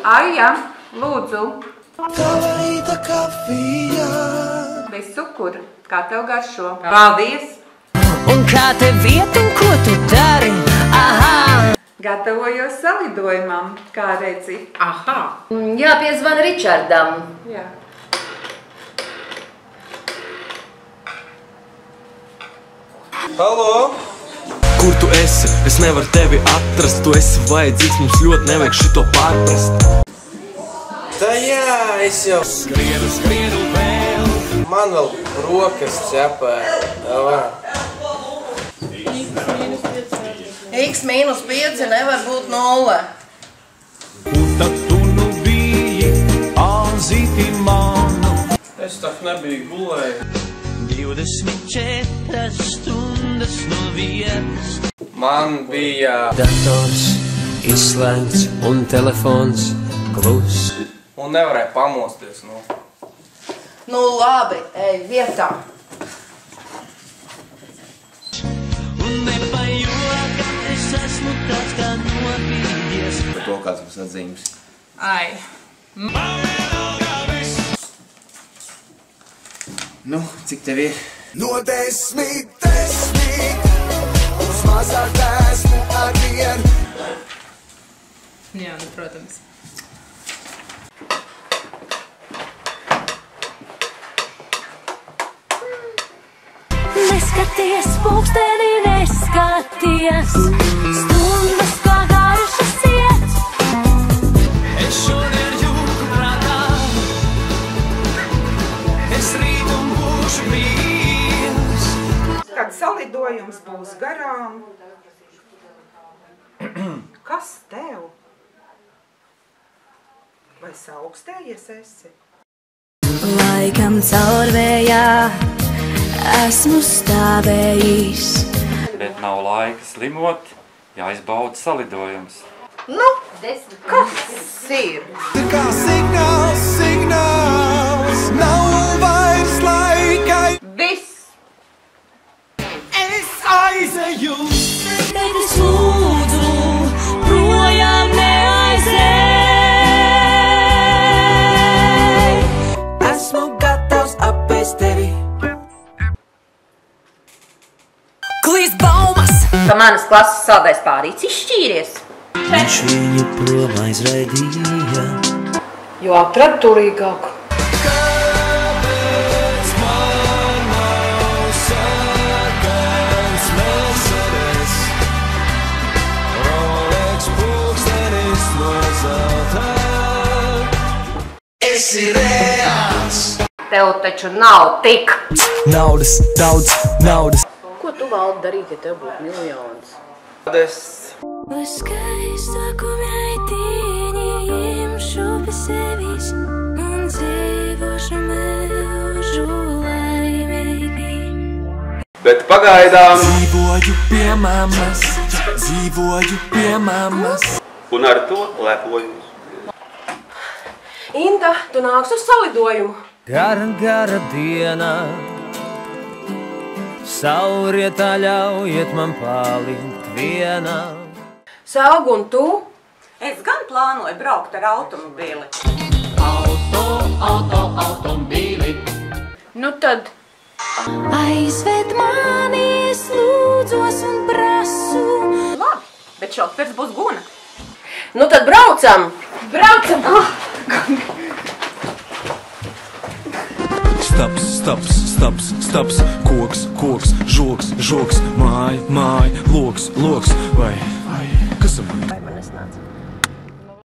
Aija, lūdzu. Tava rīta kafija. Bez cukura. Kā tev garšo? Paldies! Un kā tev iet un ko tu dari? Aha! Gatavojos salidojumam, kā redzi. Aha! Jāpiezvana Ričardam. Jā. Halo? Kur tu esi? Es nevaru tevi atrast. Tu esi vajadzīgs, mums ļoti nevajag šito pārprast. Tā jā, es jau skrienu vēl. Man vēl rokas cepē. X-5 nevar būt 0. Un tad tu nu biji āzīti manu. Es tak nebiju gulēju. 24 stundas no vietas. Man bija... Dators izslēgts un telefons klus. Un nevarēja pamosties, nu. Nu labi, ej vietā. Un nepajokam es esmu tāds kā nopīdies. Par to kāds mums atzīmes. Ai. Nu, cik tev ir? No 10, uz mazāk esmu ar vienu. Jā, nu, protams. Neskaties, pulksteni neskaties. Stundas kā garšas iet. Es šodien jūtu prātā. Es rītu būšu brīvs. Kad salidojums būs garām. Kas tev? Vai saaugstējies esi? Laikam caurvējā esmu stāvējis. Bet nav laika slimot, jāizbauda salidojums. Nu, kas ir? Kā signāls, nav vairs laikai. Viss! Es aizeju. Bet es lūdzu, projām neaizej. Esmu gatavs apēst tevi. Klīst baumas, Ka manas klases saldais pārīts izšķīries. Viņš viņu prom aizraidīja. Jo atrad turīgāku. Kāpēc man nav sarkans Mercedes? Rolex pulkstenis no zelta. Esi reāls. Tev taču nav tik. Naudas, daudz naudas. Ko tu valdi darīt, ja tev būtu miljons? lai skaistāku meitiņu imšu pie sevis un dzīvošu mūžu laimīgi. Bet pagaidām. Dzīvoju pie mammas. Un ar to lepoju. Inta, tu nāks uz salidojumu. Gara diena. Saurietā ļaujiet man palikt vienā. Saug un tu? Es gan plānoju braukt ar automobīli. Automobīli. Nu tad. Aizved mani, es lūdzos un prasu. Labi, bet šofers būs Guna. Nu tad braucam! Braucam! Staps, koks, žoks, māja, loks, vai, kas man?